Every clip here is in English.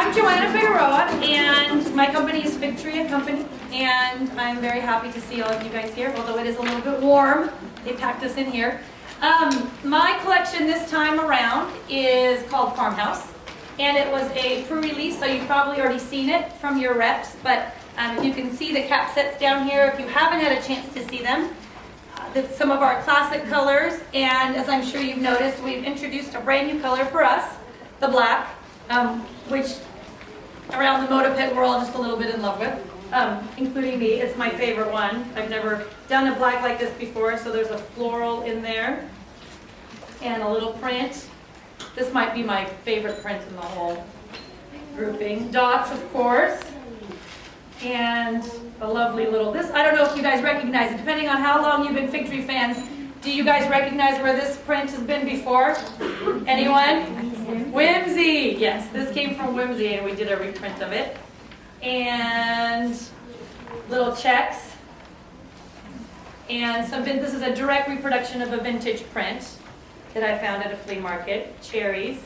I'm Joanna Figuora, and my company is Fig Tree & Company, and I'm very happy to see all of you guys here, although it is a little bit warm. They packed us in here. My collection this time around is called Farmhouse, and it was a pre-release, so you've probably already seen it from your reps, but you can see the cap sets down here if you haven't had a chance to see them. Some of our classic colors, and as I'm sure you've noticed, we've introduced a brand new color for us, the black, which around the Moda pit we're all just a little bit in love with, including me. It's my favorite one. I've never done a black like this before, so there's a floral in there and a little print. This might be my favorite print in the whole grouping. Dots, of course, and a lovely little, this, I don't know if you guys recognize it, depending on how long you've been Fig Tree fans. Do you guys recognize where this print has been before? Anyone? Whimsy. Yes, this came from Whimsy, and we did a reprint of it. And little checks. And this is a direct reproduction of a vintage print that I found at a flea market. Cherries.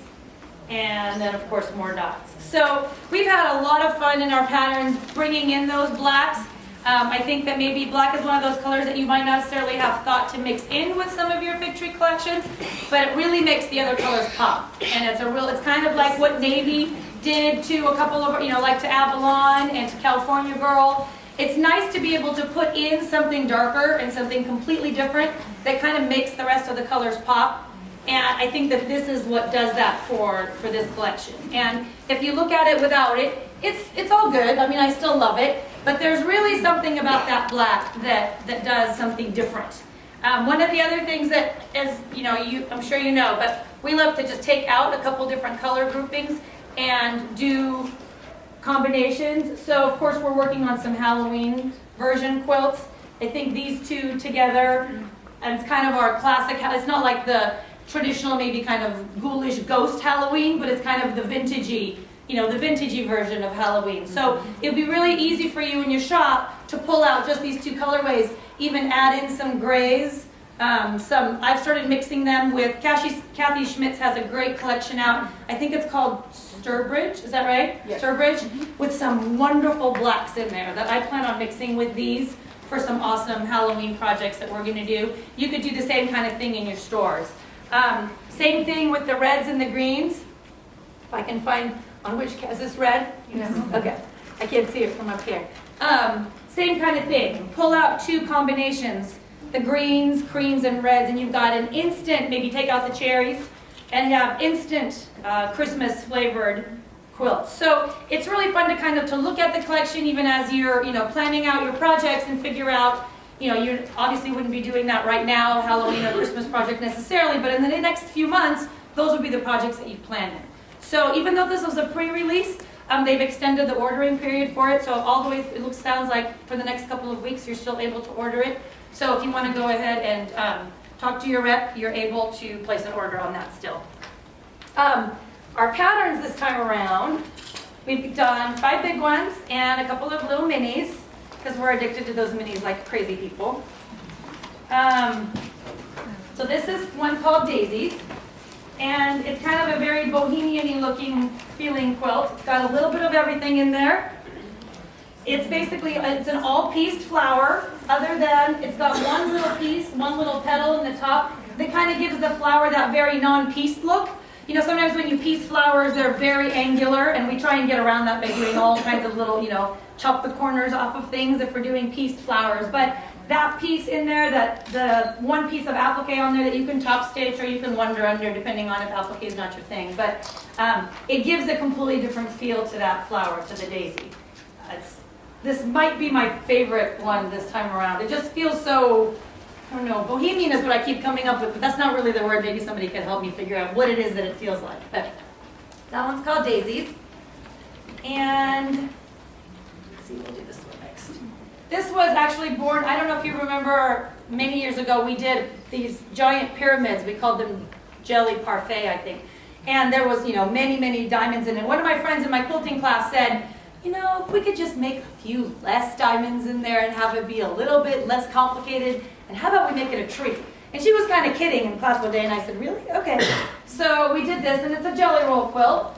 And then, of course, more dots. So we've had a lot of fun in our patterns bringing in those blacks. I think that maybe black is one of those colors that you might not necessarily have thought to mix in with some of your Fig Tree collections, but it really makes the other colors pop. And it's kind of like what Navy did to a couple of, like to Avalon and to California Girl. It's nice to be able to put in something darker and something completely different that kind of makes the rest of the colors pop. And I think that this is what does that for this collection. And if you look at it without it, it's all good. I mean, I still love it. But there's really something about that black that does something different. One of the other things that is, I'm sure you know, but we love to just take out a couple different color groupings and do combinations. So of course we're working on some Halloween version quilts. I think these two together, and it's kind of our classic, it's not like the traditional maybe kind of ghoulish ghost Halloween, but it's kind of the vintagey, the vintagey version of Halloween. So it'd be really easy for you in your shop to pull out just these two colorways, even add in some grays. I've started mixing them with, Kathy Schmitz has a great collection out. I think it's called Sturbridge, is that right? Yes. Sturbridge, with some wonderful blacks in there that I plan on mixing with these for some awesome Halloween projects that we're gonna do. You could do the same kind of thing in your stores. Same thing with the reds and the greens. If I can find, on which, is this red? Yes. Okay, I can't see it from up here. Same kind of thing. Pull out two combinations, the greens, creams, and reds, and you've got an instant, maybe take out the cherries, and you have instant Christmas flavored quilts. So it's really fun to kind of to look at the collection even as you're planning out your projects and figure out, you obviously wouldn't be doing that right now, Halloween or Christmas project necessarily, but in the next few months, those would be the projects that you plan in. So even though this was a pre-release, they've extended the ordering period for it, so all the way, sounds like for the next couple of weeks, you're still able to order it. So if you want to go ahead and talk to your rep, you're able to place an order on that still. Our patterns this time around, we've done 5 big ones and a couple of little minis, because we're addicted to those minis like crazy people. So this is one called Daisies, and it's kind of a very bohemian-y looking feeling quilt. It's got a little bit of everything in there. It's basically, it's an all-pieced flower, other than it's got one little piece, one little petal in the top that kind of gives the flower that very non-pieced look. Sometimes when you piece flowers, they're very angular, and we try and get around that by doing all kinds of little, chop the corners off of things if we're doing pieced flowers. But that piece in there, the one piece of applique on there that you can top stitch or you can wonder under, depending on if applique is not your thing. But it gives a completely different feel to that flower, to the daisy. This might be my favorite one this time around. It just feels so, I don't know, bohemian is what I keep coming up with, but that's not really the word. Maybe somebody could help me figure out what it is that it feels like. But that one's called Daisies. And let's see, we'll do this one next. This was actually born, I don't know if you remember, many years ago we did these giant pyramids. We called them jelly parfait, I think. And there was, many, many diamonds in it. One of my friends in my quilting class said, if we could just make a few less diamonds in there and have it be a little bit less complicated, and how about we make it a tree? And she was kind of kidding in class one day, and I said, really? Okay. So we did this, and it's a jelly roll quilt.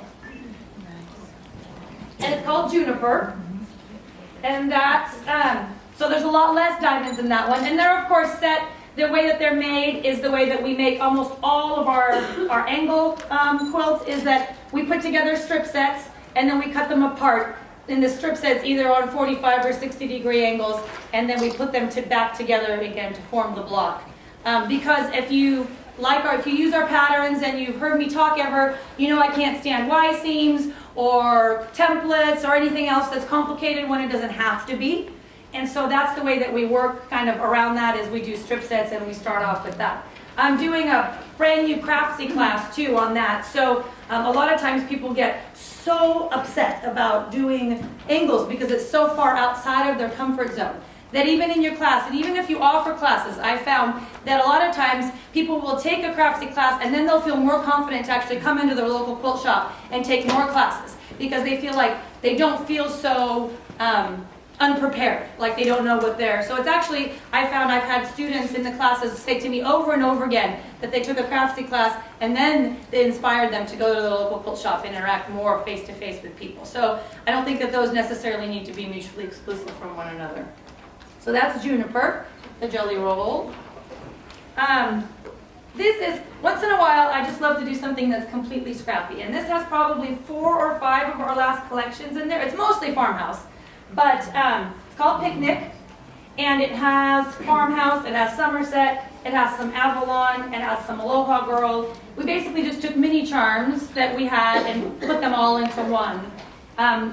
and it's called Juniper. And that's, so there's a lot less diamonds in that one. And they're of course set, the way that they're made is the way that we make almost all of our angle quilts, is that we put together strip sets and then we cut them apart in the strip sets either on 45 or 60-degree angles, and then we put them back together again to form the block. Because if you use our patterns and you've heard me talk ever, you know I can't stand Y seams or templates or anything else that's complicated when it doesn't have to be. And so that's the way that we work kind of around that, is we do strip sets and we start off with that. I'm doing a brand new craftsy class too on that. So a lot of times people get so upset about doing angles because it's so far outside of their comfort zone, that even in your class, and even if you offer classes, I found that a lot of times people will take a craftsy class and then they'll feel more confident to actually come into their local quilt shop and take more classes, because they feel like they don't feel so unprepared, like they don't know what they're. So it's actually, I found I've had students in the classes say to me over and over again that they took a craftsy class and then they inspired them to go to the local quilt shop and interact more face-to-face with people. So I don't think that those necessarily need to be mutually exclusive from one another. So that's Juniper, the jelly roll. This is, once in a while, I just love to do something that's completely scrappy. And this has probably 4 or 5 of our last collections in there. It's mostly Farmhouse, but it's called Picnic. And it has Farmhouse, it has Somerset, it has some Avalon, it has some Aloha Girl. We basically just took mini charms that we had and put them all into one.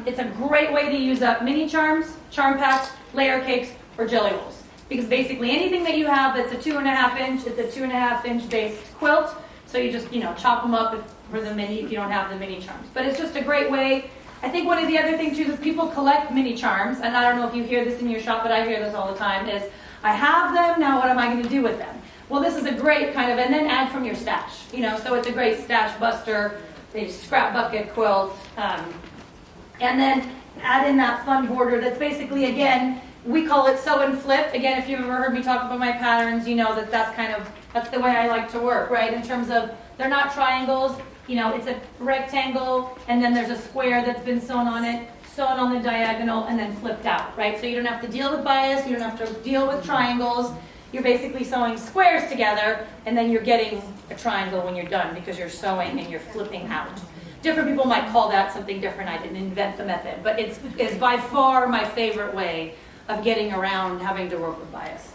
It's a great way to use up mini charms, charm packs, layer cakes, or jelly rolls. Because basically anything that you have that's a 2.5 inch, it's a 2.5 inch based quilt. So you just, chop them up for the mini if you don't have the mini charms. But it's just a great way. I think one of the other things too is people collect mini charms, and I don't know if you hear this in your shop, but I hear this all the time, is I have them, now what am I going to do with them? Well, this is a great kind of, and then add from your stash. So it's a great stash buster, a scrap bucket quilt, and then add in that fun border that's basically, again, we call it sew and flip. Again, if you've ever heard me talk about my patterns, you know that that's the way I like to work, right? In terms of, they're not triangles, it's a rectangle, and then there's a square that's been sewn on it, sewn on the diagonal, and then flipped out, right? So you don't have to deal with bias, you don't have to deal with triangles. You're basically sewing squares together, and then you're getting a triangle when you're done because you're sewing and you're flipping out. Different people might call that something different. I didn't invent the method, but it's by far my favorite way of getting around having to work with bias.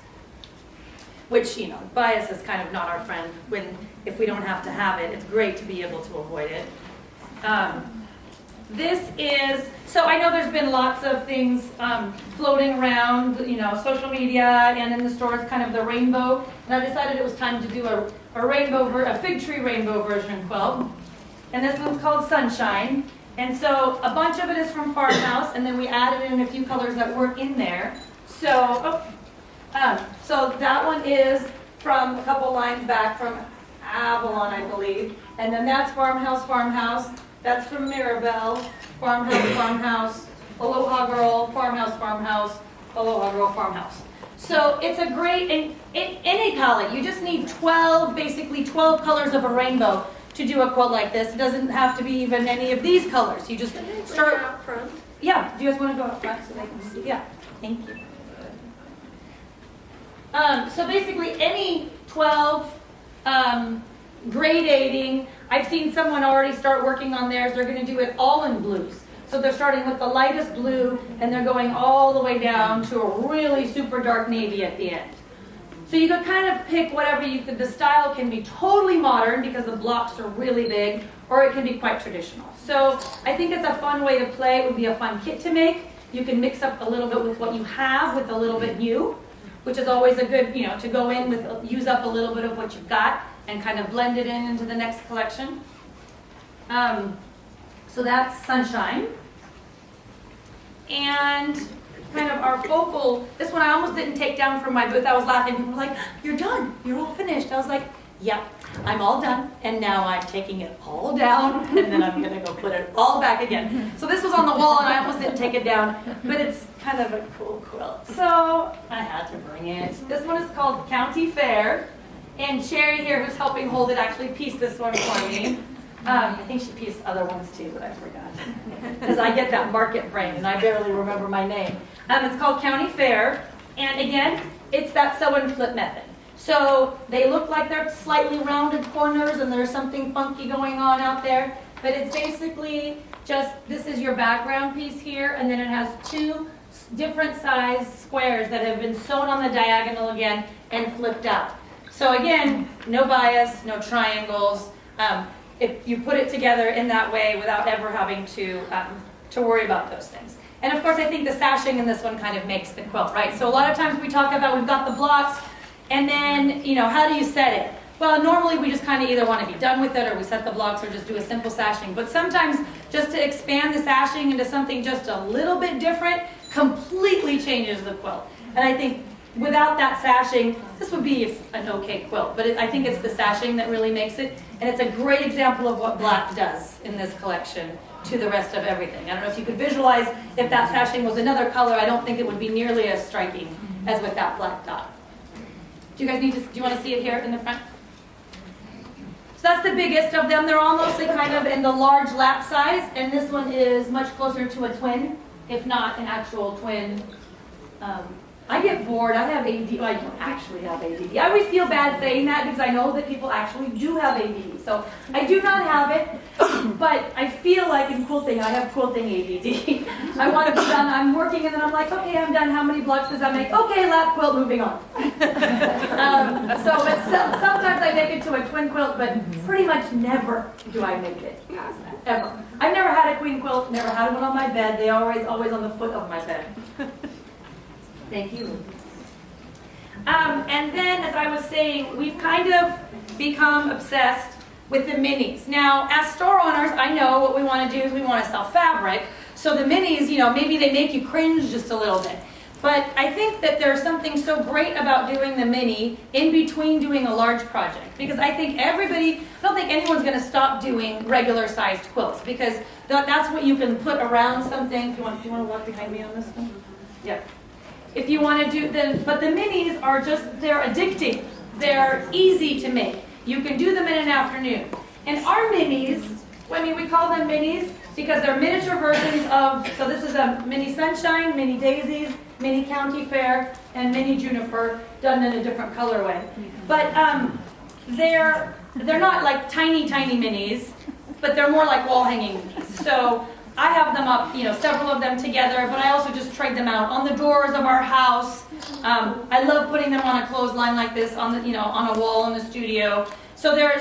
Which, bias is kind of not our friend if we don't have to have it. It's great to be able to avoid it. This is, so I know there's been lots of things floating around, social media and in the stores, kind of the rainbow. And I decided it was time to do a fig tree rainbow version quilt. And this one's called Sunshine. And so a bunch of it is from Farmhouse, and then we added in a few colors that weren't in there. So that one is from a couple lines back from Avalon, I believe. And then that's Farmhouse. That's from Mirabelle, Farmhouse, Aloha Girl, Farmhouse, Aloha Girl, Farmhouse. So it's a great, in any palette, you just need 12 colors of a rainbow to do a quilt like this. It doesn't have to be even any of these colors. You just start out front. Yeah, do you guys want to go out front so they can see? Yeah, thank you. So basically any 12 gradating, I've seen someone already start working on theirs. They're going to do it all in blues. So they're starting with the lightest blue and they're going all the way down to a really super dark navy at the end. So you could kind of pick whatever the style can be totally modern because the blocks are really big, or it can be quite traditional. So I think it's a fun way to play. It would be a fun kit to make. You can mix up a little bit with what you have with a little bit new, which is always a good, to go in with, use up a little bit of what you've got and kind of blend it into the next collection. So that's Sunshine. And kind of our focal, this one I almost didn't take down from my booth. I was laughing. People were like, you're done. You're all finished. I was like, yeah, I'm all done. And now I'm taking it all down and then I'm going to go put it all back again. So this was on the wall and I almost didn't take it down, but it's kind of a cool quilt. So I had to bring it. This one is called County Fair. And Sherry here, who's helping hold it, actually pieced this one for me. I think she pieced other ones too, but I forgot. Because I get that market brain and I barely remember my name. It's called County Fair. And again, it's that sew and flip method. So they look like they're slightly rounded corners and there's something funky going on out there. But it's basically just, this is your background piece here, and then it has two different size squares that have been sewn on the diagonal again and flipped out. So again, no bias, no triangles. If you put it together in that way without ever having to worry about those things. And of course, I think the sashing in this one kind of makes the quilt, right? So a lot of times we talk about we've got the blocks, and then, how do you set it? Well, normally we just kind of either want to be done with it or we set the blocks or just do a simple sashing. But sometimes just to expand the sashing into something just a little bit different completely changes the quilt. And I think without that sashing, this would be an okay quilt. But I think it's the sashing that really makes it. And it's a great example of what black does in this collection to the rest of everything. I don't know if you could visualize if that sashing was another color. I don't think it would be nearly as striking as with that black dot. Do you guys do you want to see it here in the front? So that's the biggest of them. They're all mostly kind of in the large lap size, and this one is much closer to a twin, if not an actual twin. I get bored. I have ADD. Well, I don't actually have ADD. I always feel bad saying that because I know that people actually do have ADD. So I do not have it, but I feel like in quilting, I have quilting ADD. I want to be done. I'm working, and then I'm like, okay, I'm done. How many blocks does that make? Okay, lap quilt, moving on. Sometimes I make it to a twin quilt, but pretty much never do I make it past that, ever. I've never had a queen quilt, never had one on my bed. They always on the foot of my bed. Thank you. And then, as I was saying, we've kind of become obsessed with the minis. Now, as store owners, I know what we want to do is we want to sell fabric. So the minis, maybe they make you cringe just a little bit. But I think that there's something so great about doing the mini in between doing a large project. Because I don't think anyone's going to stop doing regular sized quilts. Because that's what you can put around something. Do you want to walk behind me on this one? Yep. If you want to do but the minis are they're addicting. They're easy to make. You can do them in an afternoon. And our minis, we call them minis because they're miniature versions of, so this is a mini Sunshine, mini Daisies, mini County Fair, and mini Juniper, done in a different colorway. But they're not like tiny, tiny minis, but they're more like wall hanging minis. So I have them up, several of them together, but I also just trade them out on the doors of our house. I love putting them on a clothesline like this on a wall in the studio. So they're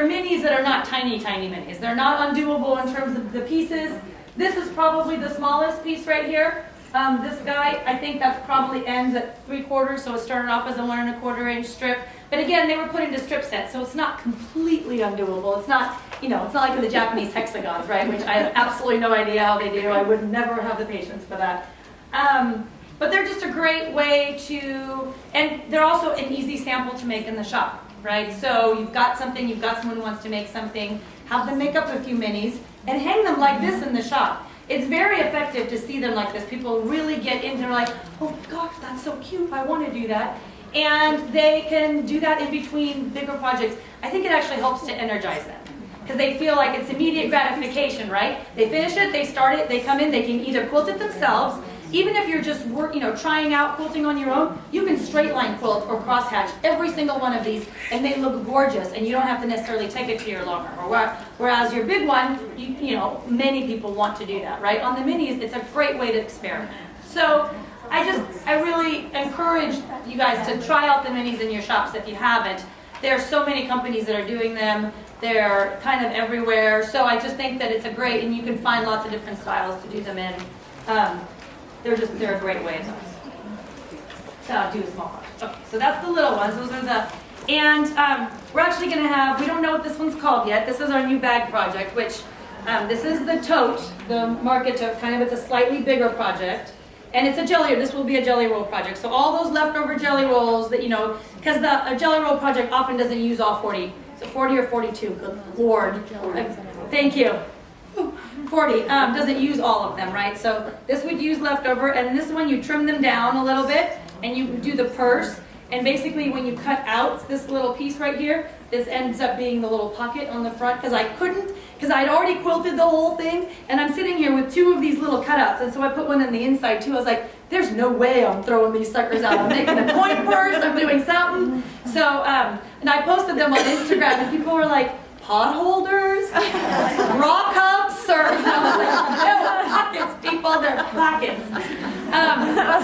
minis that are not tiny, tiny minis. They're not undoable in terms of the pieces. This is probably the smallest piece right here. This guy, I think that probably ends at 3/4, so it started off as a 1 1/4 inch strip. But again, they were put into strip sets, so it's not completely undoable. It's not, it's not like the Japanese hexagons, right? Which I have absolutely no idea how they do. I would never have the patience for that. But they're just a great way and they're also an easy sample to make in the shop, right? So you've got someone who wants to make something, have them make up a few minis, and hang them like this in the shop. It's very effective to see them like this. People really get into it, like, oh my gosh, that's so cute, I want to do that. And they can do that in between bigger projects. I think it actually helps to energize them because they feel like it's immediate gratification, right? They finish it, they start it, they come in, they can either quilt it themselves. Even if you're just trying out quilting on your own, you can straight line quilt or crosshatch every single one of these, and they look gorgeous, and you don't have to necessarily take it to your loaner. Whereas your big one, many people want to do that, right? On the minis, it's a great way to experiment. So I really encourage you guys to try out the minis in your shops if you haven't. There are so many companies that are doing them. They're kind of everywhere. So I just think that it's and you can find lots of different styles to do them in. They're a great way to do a small project. Okay, so that's the little ones. Those are we're actually going to have, we don't know what this one's called yet. This is our new bag project, which this is the tote, the market tote, it's a slightly bigger project. And it's this will be a jelly roll project. So all those leftover jelly rolls that, because a jelly roll project often doesn't use all 40. So 40 or 42, good Lord. Thank you. 40 doesn't use all of them, right? So this would use leftover, and this one you trim them down a little bit, and you do the purse. And basically when you cut out this little piece right here, this ends up being the little pocket on the front because I'd already quilted the whole thing, and I'm sitting here with 2 of these little cutouts, and so I put one in the inside too. I was like, there's no way I'm throwing these suckers out. I'm making a coin purse, I'm doing something. So, and I posted them on Instagram, and people were like, pot holders, raw cups, or I was like, no, pockets, people, they're pockets.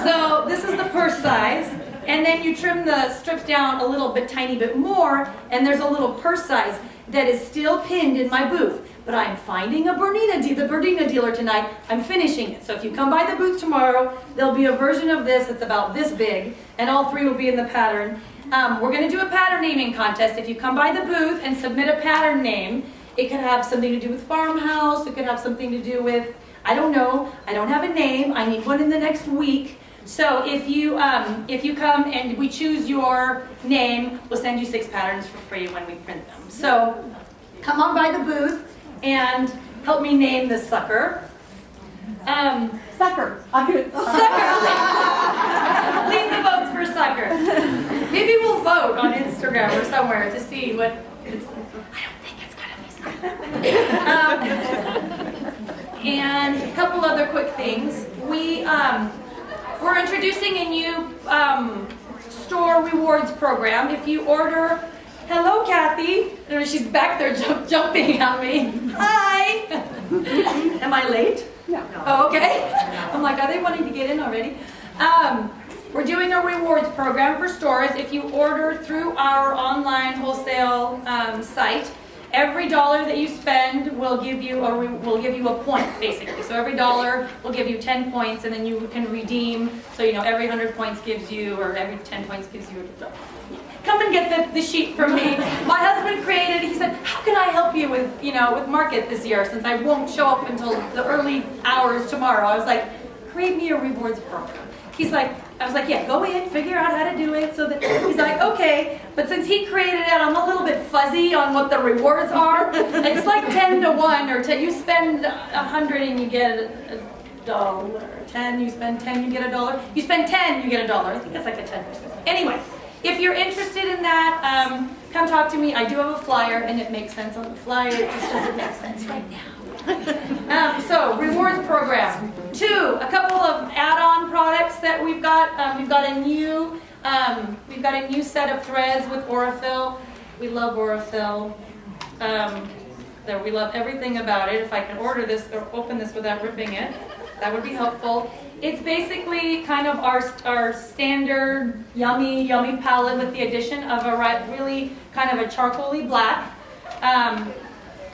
So this is the purse size, and then you trim the strips down a little bit, tiny bit more, and there's a little purse size that is still pinned in my booth. But I'm finding the Bernina dealer tonight. I'm finishing it. So if you come by the booth tomorrow, there'll be a version of this that's about this big, and all 3 will be in the pattern. We're going to do a pattern naming contest. If you come by the booth and submit a pattern name, it could have something to do with Farmhouse. It could have something to do with, I don't know. I don't have a name. I need one in the next week. So if you come and we choose your name, we'll send you 6 patterns for free when we print them. So come on by the booth and help me name this sucker. Sucker. I'll do it. Sucker. Lisa votes for sucker. Maybe we'll vote on Instagram or somewhere to see what it's. I don't think it's gonna be sucker. And a couple other quick things. We're introducing a new store rewards program. If you order, hello Kathy, she's back there jumping at me. Hi. Am I late? No. Oh, okay. I'm like, are they wanting to get in already? We're doing a rewards program for stores. If you order through our online wholesale site, every $1 that you spend will give you a point, basically. So every $1 will give you 10 points, and then you can redeem. So every 100 points gives you, or every 10 points gives you. Come and get the sheet from me. My husband created. He said, "How can I help you with with market this year? Since I won't show up until the early hours tomorrow." I was like, "Create me a rewards program." I was like, "Yeah, go in, figure out how to do it." So that he's like, "Okay," but since he created it, I'm a little bit fuzzy on what the rewards are. It's like 10 to 1, or 10. You spend 100 and you get $1. 10, you spend 10, you get $1. You spend 10, you get $1. I think that's like a 10%. Anyway, if you're interested in that, come talk to me. I do have a flyer, and it makes sense on the flyer. It just doesn't make sense right now. So, rewards program. 2, a couple of add-on products that we've got. We've got a new set of threads with Aurifil. We love Aurifil. We love everything about it. If I can order this or open this without ripping it, that would be helpful. It's basically kind of our standard yummy palette with the addition of a really kind of a charcoaly black.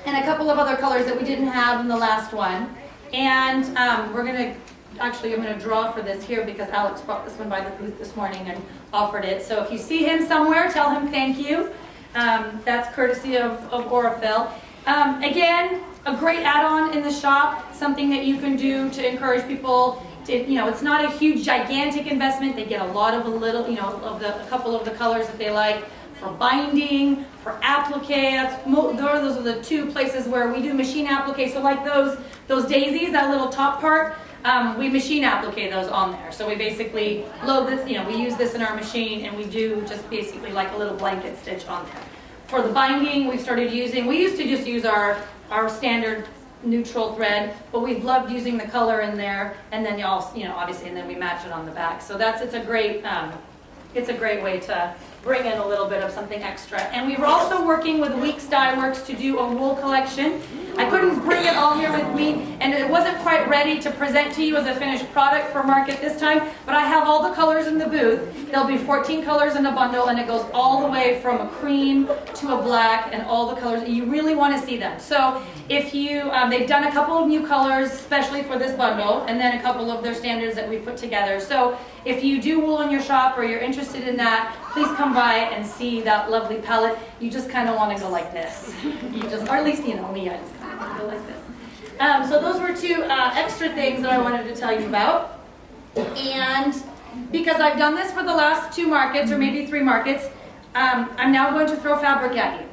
And a couple of other colors that we didn't have in the last one. And I'm going to draw for this here because Alex brought this one by the booth this morning and offered it. So if you see him somewhere, tell him thank you. That's courtesy of Aurifil. Again, a great add-on in the shop, something that you can do to encourage people. It's not a huge, gigantic investment. They get a lot of a couple of the colors that they like. For binding, for applique, those are the 2 places where we do machine applique. So like those daisies, that little top part, we machine applique those on there. So we basically load this, we use this in our machine, and we do just basically like a little blanket stitch on there. For the binding, we used to just use our standard neutral thread, but we've loved using the color in there, and then obviously, and then we match it on the back. So it's a great way to bring in a little bit of something extra. And we were also working with Weeks Dye Works to do a wool collection. I couldn't bring it all here with me, and it wasn't quite ready to present to you as a finished product for market this time, but I have all the colors in the booth. There'll be 14 colors in a bundle, and it goes all the way from a cream to a black, and all the colors. You really want to see them. So if they've done a couple of new colors, especially for this bundle, and then a couple of their standards that we put together. So if you do wool in your shop or you're interested in that, please come by and see that lovely palette. You just kind of want to go like this. Or at least, me, I just kind of want to go like this. So those were 2 extra things that I wanted to tell you about. And because I've done this for the last 2 markets, or maybe 3 markets, I'm now going to throw fabric at you.